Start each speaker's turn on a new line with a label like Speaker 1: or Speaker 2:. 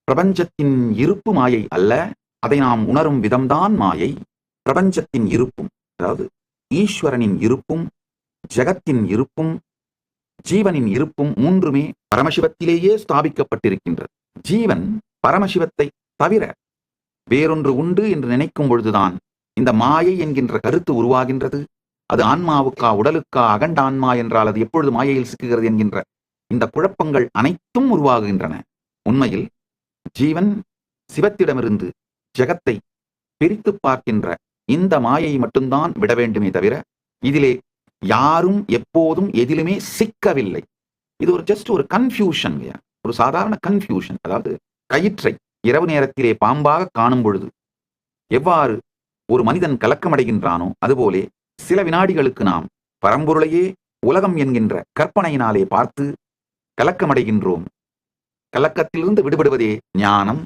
Speaker 1: பிரபஞ்சத்தின் இருப்பு மாயை அல்ல, அதை நாம் உணரும் விதம்தான் மாயை. பிரபஞ்சத்தின் இருப்பும், அதாவது ஈஸ்வரனின் இருப்பும், ஜெகத்தின் இருப்பும், ஜீவனின் இருப்பும் மூன்றுமே பரமசிவத்திலேயே ஸ்தாபிக்கப்பட்டிருக்கின்றது. ஜீவன் பரமசிவத்தை தவிர வேறொன்று உண்டு என்று நினைக்கும் பொழுதுதான் இந்த மாயை என்கின்ற கருத்து உருவாகின்றது. அது ஆன்மாவுக்கா உடலுக்கா, அகண்ட ஆன்மா என்றால் அது எப்பொழுது மாயையில் சிக்குகிறது என்கின்ற இந்த குழப்பங்கள் அனைத்தும் உருவாகுகின்றன. உண்மையில் ஜீவன் சிவத்திடமிருந்து ஜெகத்தை பிரித்து பார்க்கின்ற இந்த மாயை மட்டும்தான் விட வேண்டுமே தவிர இதிலே யாரும் எப்போதும் எதிலுமே சிக்கவில்லை. இது ஒரு ஜஸ்ட் ஒரு கன்ஃபியூஷன், ஒரு சாதாரண கன்ஃபியூஷன். அதாவது கயிற்றை இரவு நேரத்திலே பாம்பாக காணும் பொழுது எவ்வாறு ஒரு மனிதன் கலக்கமடைகின்றானோ அதுபோலே சில வினாடிகளுக்கு நாம் பரம்பொருளையே உலகம் என்கின்ற கற்பனையினாலே பார்த்து கலக்கமடைகின்றோம். கலக்கத்திலிருந்து விடுபடுவதே ஞானம்.